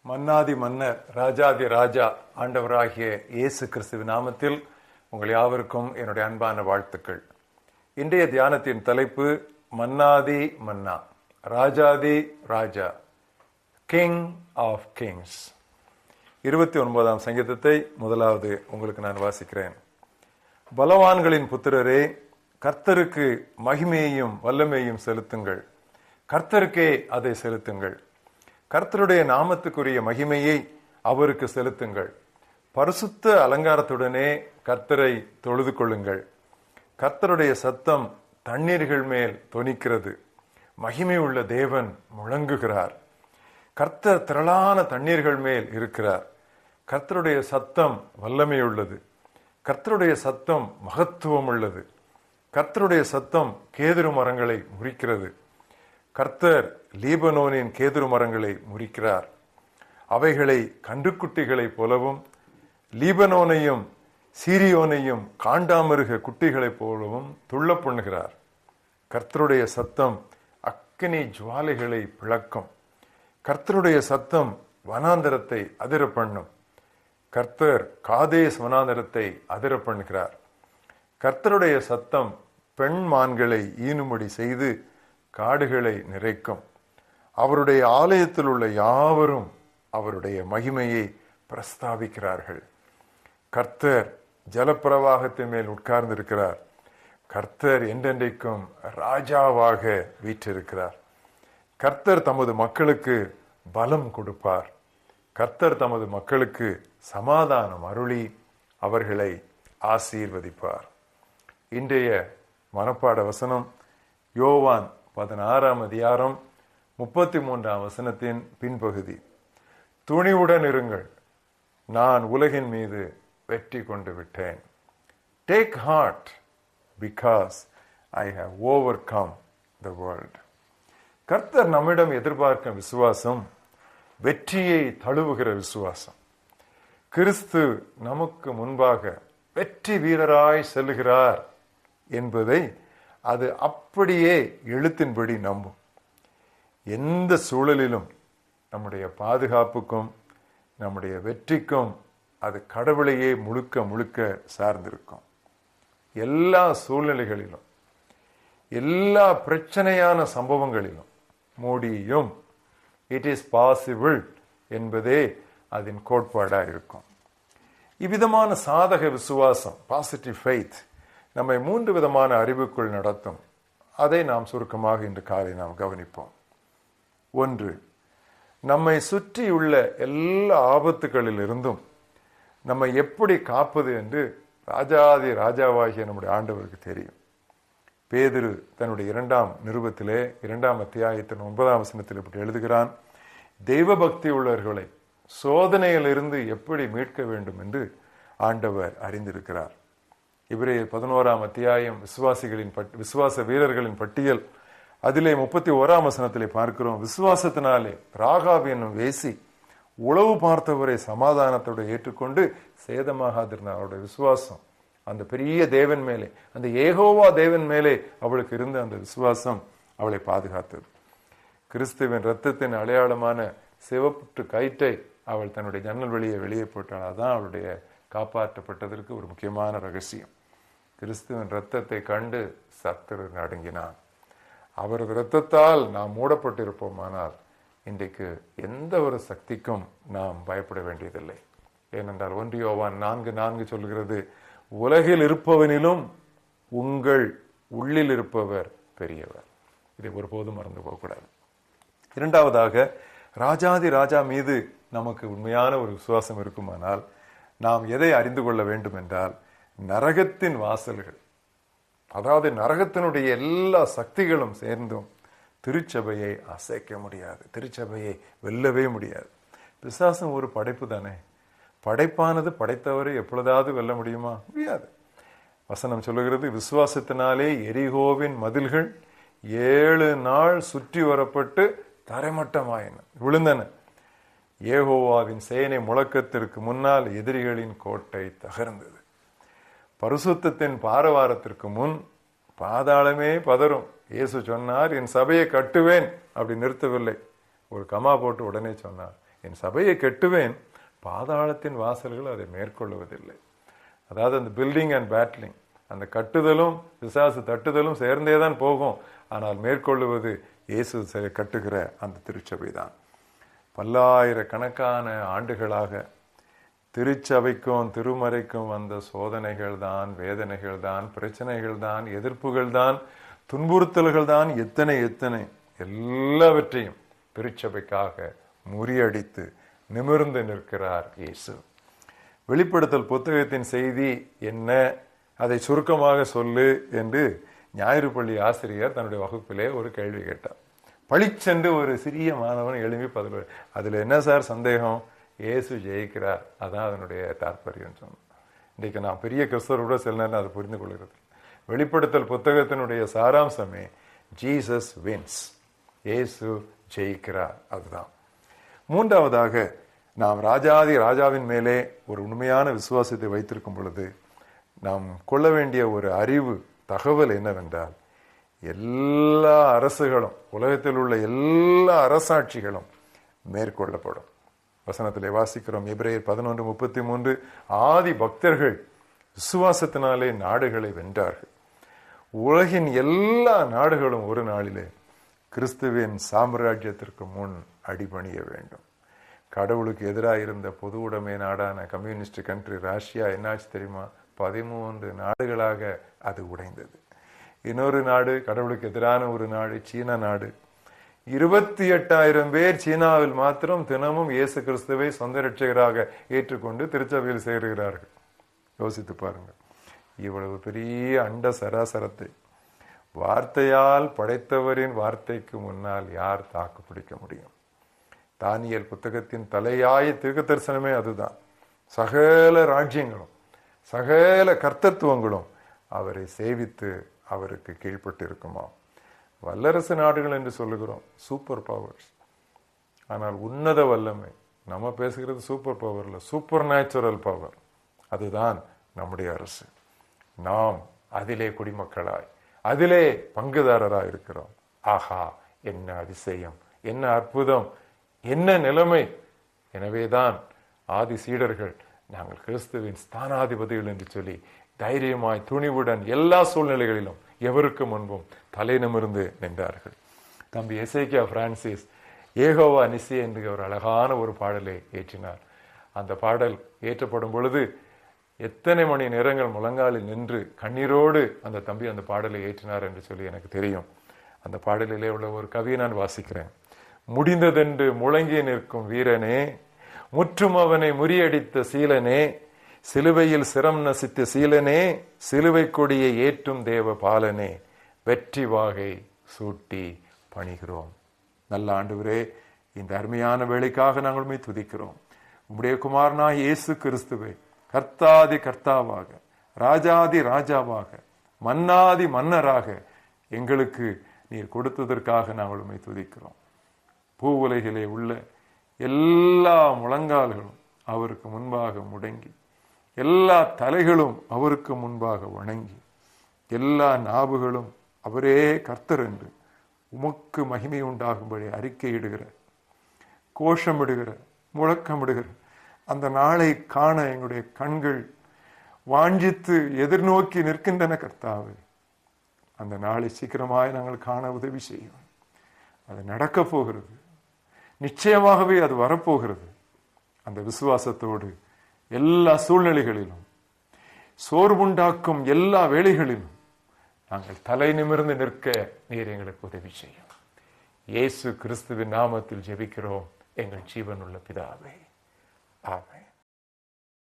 மன்னாதி மன்னர் ராஜாதி ராஜா ஆண்டவராகிய இயேசு கிறிஸ்துவின் நாமத்தில் உங்கள் யாவருக்கும் என்னுடைய அன்பான வாழ்த்துக்கள். இன்றைய தியானத்தின் தலைப்பு மன்னாதி மன்னா, ராஜாதி ராஜா, கிங் ஆஃப் கிங்ஸ். 29ஆம் சங்கீதத்தை முதலாவது உங்களுக்கு நான் வாசிக்கிறேன். பலவான்களின் புத்திரரே, கர்த்தருக்கு மகிமையையும் வல்லமையையும் செலுத்துங்கள். கர்த்தருக்கே அதை செலுத்துங்கள். கர்த்தருடைய நாமத்துக்குரிய மகிமையை அவருக்கு செலுத்துங்கள். பரிசுத்த அலங்காரத்துடனே கர்த்தரை தொழுது கொள்ளுங்கள். கர்த்தருடைய சத்தம் தண்ணீர்கள் மேல் தொனிக்கிறது. மகிமை உள்ள தேவன் முழங்குகிறார். கர்த்தர் திரளான தண்ணீர்கள் மேல் இருக்கிறார். கர்த்தருடைய சத்தம் வல்லமையுள்ளது. கர்த்தருடைய சத்தம் மகத்துவம் உள்ளது. கர்த்தருடைய சத்தம் கேதுரு மரங்களை முறிக்கிறது. கர்த்தர் லீபனோனின் கேதுரு மரங்களை முறிக்கிறார். அவைகளை கன்றுக்குட்டிகளைப் போலவும் லீபனோனையும் சீரியோனையும் காண்டாமிருக குட்டிகளைப் போலவும் துள்ள பண்ணுகிறார். கர்த்தருடைய சத்தம் அக்கினி ஜுவாலைகளை பிளக்கும். கர்த்தருடைய சத்தம் வனாந்தரத்தை அதிர பண்ணும். கர்த்தர் காதேஸ் வனாந்தரத்தை அதிர பண்ணுகிறார். கர்த்தருடைய சத்தம் பெண் மான்களை ஈனும்படி செய்து காடுகளை நிறைக்கும். அவருடைய ஆலயத்தில் உள்ள யாவரும் அவருடைய மகிமையை பிரஸ்தாபிக்கிறார்கள். கர்த்தர் ஜலப்பிரவாகத்தின் மேல் உட்கார்ந்திருக்கிறார். கர்த்தர் என்றென்றைக்கும் ராஜாவாக வீற்றிருக்கிறார். கர்த்தர் தமது மக்களுக்கு பலம் கொடுப்பார். கர்த்தர் தமது மக்களுக்கு சமாதானம் அருளி அவர்களை ஆசீர்வதிப்பார். இன்றைய மனப்பாட வசனம் யோவான் 16ஆம் அதிகாரம் 33ஆம் வசனத்தின் பின்பகுதி. துணிவுடன் இருங்கள், நான் உலகின் மீது வெற்றி கொண்டு விட்டேன். Take heart because I have overcome the world. கர்த்தர் நம்மிடம் எதிர்பார்க்கும் விசுவாசம் வெற்றியை தழுவுகிற விசுவாசம். கிறிஸ்து நமக்கு முன்பாக வெற்றி வீரராய் செல்லுகிறார் என்பதை அது அப்படியே எழுத்தின்படி நம்பும். எந்த சூழலிலும் நம்முடைய பாதுகாப்புக்கும் நம்முடைய வெற்றிக்கும் அது கடவுளையே முழுக்க முழுக்க சார்ந்திருக்கும். எல்லா சூழ்நிலைகளிலும் எல்லா பிரச்சனையான சம்பவங்களிலும் முடியும், இட் இஸ் பாசிபிள் என்பதே அதன் கோட்பாடாக இருக்கும். இவ்விதமான சாதக விசுவாசம், பாசிட்டிவ் ஃபெய்த், நம்மை 3 விதமான அறிவுக்குள் நடத்தும். அதை நாம் சுருக்கமாக இன்று காலை நாம் கவனிப்போம். 1, நம்மை சுற்றியுள்ள எல்லா ஆபத்துகளில் இருந்தும் நம்மை எப்படி காப்பது என்று ராஜாதி ராஜாவாகிய நம்முடைய ஆண்டவருக்கு தெரியும். பேதுரு தன்னுடைய 2ஆம் நிருபத்திலே 2ஆம் அத்தியாயத்தின் 9ஆம் வசனத்தில் இப்படி எழுதுகிறான். தெய்வ பக்தி உள்ளவர்களை சோதனையிலிருந்து எப்படி மீட்க வேண்டும் என்று ஆண்டவர் அறிந்திருக்கிறார். எபிரேயர் 11ஆம் அத்தியாயம் விசுவாச வீரர்களின் பட்டியல், அதிலே 31ஆம் வசனத்திலே பார்க்கிறோம். விசுவாசத்தினாலே ராகாப் என்னும் வேசி உளவு பார்த்தவரை சமாதானத்தோடு ஏற்றுக்கொண்டு சேதமாகாதிருந்தார். அவருடைய விசுவாசம் அந்த பெரிய தேவன் மேலே, அந்த ஏகோவா தேவன் மேலே அவளுக்கு இருந்த அந்த விசுவாசம் அவளை பாதுகாத்தது. கிறிஸ்துவின் இரத்தத்தின் அடையாளமான சிவப்பு கயிற்றை அவள் தன்னுடைய ஜன்னல் வெளியே போட்டாள். அதான் அவளுடைய காப்பாற்றப்பட்டதற்கு ஒரு முக்கியமான ரகசியம். கிறிஸ்துவின் இரத்தத்தை கண்டு சத்துரு நடுங்கினான். அவரது இரத்தத்தால் நாம் மூடப்பட்டிருப்போமானால் இன்றைக்கு எந்த ஒரு சக்திக்கும் நாம் பயப்பட வேண்டியதில்லை. ஏனென்றால் 1 யோவான் 4:4 சொல்கிறது, உலகில் இருப்பவனிலும் உங்கள் உள்ளில் இருப்பவர் பெரியவர். இதை ஒருபோதும் மறந்து போகக்கூடாது. 2வதாக, ராஜாதி ராஜா மீது நமக்கு உண்மையான ஒரு விசுவாசம் இருக்குமானால் நாம் எதை அறிந்து கொள்ள வேண்டும் என்றால், நரகத்தின் வாசல்கள், அதாவது நரகத்தினுடைய எல்லா சக்திகளும் சேர்ந்தும் திருச்சபையை அசைக்க முடியாது, திருச்சபையை வெல்லவே முடியாது. பிசாசம் ஒரு படைப்பு தானே. படைப்பானது படைத்தவரை எப்பொழுதாவது வெல்ல முடியுமா? முடியாது. வசனம் சொல்லுகிறது, விசுவாசத்தினாலே எரிகோவின் மதில்கள் 7 நாள் சுற்றி வரப்பட்டு தரைமட்டமாயின, விழுந்தன. யெகோவாவின் சேனை முழக்கத்திற்கு முன்னால் எதிரிகளின் கோட்டை தகர்ந்தது. பரிசுத்தத்தின் பாரவாரத்திற்கு முன் பாதாளமே பதறும். இயேசு சொன்னார், என் சபையை கட்டுவேன். அப்படி நிறுத்தவில்லை, ஒரு கமா போட்டு உடனே சொன்னார், என் சபையை கட்டுவேன், பாதாளத்தின் வாசல்கள் அதை மேற்கொள்வதில்லை. அதாவது அந்த பில்டிங் அண்ட் பேட்லிங், அந்த கட்டுதலும் பிசாசு தட்டுதலும் சேர்ந்தே தான் போகும். ஆனால் மேற்கொள்ளுவது இயேசு கட்டுகிற அந்த திருச்சபை தான். பல்லாயிரக்கணக்கான ஆண்டுகளாக திருச்சபைக்கும் திருமறைக்கும் வந்த சோதனைகள் தான், வேதனைகள் தான், பிரச்சனைகள் தான், எதிர்ப்புகள் தான், துன்புறுத்தல்கள் தான், எத்தனை எல்லாவற்றையும் திருச்சபைக்காக முறியடித்து நிமிர்ந்து நிற்கிறார் இயேசு. வெளிப்படுத்தல் புத்தகத்தின் செய்தி என்ன, அதை சுருக்கமாக சொல்லு என்று ஞாயிறு பள்ளி ஆசிரியர் தன்னுடைய வகுப்பிலே ஒரு கேள்வி கேட்டார். பளிச்சென்று ஒரு சிறிய மாணவன் எழுப்பி பதில், அதுல என்ன சார் சந்தேகம், இயேசு ஜெயிக்கிறார், அதான் அதனுடைய தாற்பயம் சொன்னோம். இன்றைக்கு நான் பெரிய கிறிஸ்தவரோட சில நேரம் அதை புரிந்து கொள்கிறது. வெளிப்படுத்தல் புத்தகத்தினுடைய சாராம்சமே ஜீசஸ் வின்ஸ், இயேசு ஜெயிக்கிறார், அதுதான். மூன்றாவதாக, நாம் ராஜாவின் மேலே ஒரு உண்மையான விசுவாசத்தை வைத்திருக்கும் பொழுது நாம் கொள்ள வேண்டிய ஒரு அறிவு தகவல் என்னவென்றால், எல்லா அரசுகளும், உலகத்தில் உள்ள எல்லா அரசாட்சிகளும் மேற்கொள்ளப்படும். வசனத்திலே வாசிக்கிறோம், எபிரேயர் 11:33, ஆதி பக்தர்கள் விசுவாசத்தினாலே நாடுகளை வென்றார்கள். உலகின் எல்லா நாடுகளும் ஒரு நாளிலே கிறிஸ்துவின் சாம்ராஜ்யத்திற்கு முன் அடிபணிய வேண்டும். கடவுளுக்கு எதிராக இருந்த பொது உடைமை நாடான கம்யூனிஸ்ட் கண்ட்ரி ரஷ்யா என்னாச்சு தெரியுமா? 13 நாடுகளாக அது உடைந்தது. இன்னொரு நாடு, கடவுளுக்கு எதிரான ஒரு நாடு, சீன நாடு. 28,000 பேர் சீனாவில் மாத்திரம் தினமும் இயேசு கிறிஸ்துவை சொந்த இரட்சகராக ஏற்றுக்கொண்டு திருச்சபையில் சேருகிறார்கள். யோசித்து பாருங்கள். இவ்வளவு பெரிய அண்ட சராசரத்தை வார்த்தையால் படைத்தவரின் வார்த்தைக்கு முன்னால் யார் தாக்கு பிடிக்க முடியும்? தானியேல் புத்தகத்தின் தலையாய தீர்க்க தரிசனமே அதுதான். சகல ராஜ்யங்களும் சகல கர்த்தத்துவங்களும் அவரை சேவித்து அவருக்கு கீழ்பட்டு இருக்குமா? வல்லரசு நாடுகள் என்று சொல்லுகிறோம், சூப்பர் பவர்ஸ். ஆனால் உன்னத வல்லமை, நம்ம பேசுகிறது சூப்பர் பவர்ல, சூப்பர் நேச்சுரல் பவர், அதுதான் நம்முடைய அரசு. நாம் அதிலே குடிமக்களாய், அதிலே பங்குதாரராய் இருக்கிறோம். ஆஹா, என்ன அதிசயம், என்ன அற்புதம், என்ன நிலைமை! எனவேதான் ஆதி சீடர்கள் நாங்கள் கிறிஸ்துவின் ஸ்தானாதிபதிகள் என்று சொல்லி தைரியமாய் துணிவுடன் எல்லா சூழ்நிலைகளிலும் எவருக்கு முன்பும் தலை நிமிர்ந்து நின்றார்கள். தம்பி எசேக்கியா பிரான்சிஸ் ஏகோவா நிசி என்று ஒரு அழகான ஒரு பாடலை ஏற்றினார். அந்த பாடல் ஏற்றப்படும் பொழுது எத்தனை மணி நேரங்கள் முழங்காலில் நின்று கண்ணீரோடு அந்த தம்பி அந்த பாடலை ஏற்றினார் என்று சொல்லி எனக்கு தெரியும். அந்த பாடலிலே உள்ள ஒரு கவியை நான் வாசிக்கிறேன். முடிந்ததென்று முழங்கி நிற்கும் வீரனே, முற்றும் அவனை முறியடித்த சீலனே, சிலுவையில் சிரம் நசித்த சீலனே, சிலுவை கொடியை ஏற்றும் தேவ பாலனே, வெற்றி வாகை சூட்டி பணிகிறோம். நல்ல ஆண்டவரே, இந்த அருமையான வேளைக்காக நாங்கள் துதிக்கிறோம். உம்முடைய குமாரனா இயேசு கிறிஸ்துவை கர்த்தாதி கர்த்தாவாக, ராஜாதி ராஜாவாக, மன்னாதி மன்னராக எங்களுக்கு நீர் கொடுத்ததற்காக நாங்கள் உம்மை துதிக்கிறோம். பூ உலகிலே உள்ள எல்லா முழங்கால்களும் அவருக்கு முன்பாக முடங்கி, எல்லா தலைகளும் அவருக்கு முன்பாக வணங்கி, எல்லா நாவுகளும் அவரே கர்த்தர் என்று உமக்கு மகிமை உண்டாகும்படி அறிக்கையிடுகிற, கோஷமிடுகிற, முழக்கமிடுகிற அந்த நாளை காண எங்களுடைய கண்கள் வாஞ்சித்து எதிர்நோக்கி நிற்கின்றன. கர்த்தாவே, அந்த நாளை சீக்கிரமாய் நாங்கள் காண உதவி செய்யும். அது நடக்க போகிறது, நிச்சயமாகவே அது வரப்போகிறது. அந்த விசுவாசத்தோடு எல்லா சூழ்நிலைகளிலும், சோர்வுண்டாக்கும் எல்லா வேளைகளிலும் நாங்கள் தலை நிமிர்ந்து நிற்க நீர் எங்களுக்கு உதவி செய்யும். இயேசு கிறிஸ்துவின் நாமத்தில் ஜெபிக்கிறோம் எங்கள் ஜீவனுள்ள பிதாவே, ஆமென்.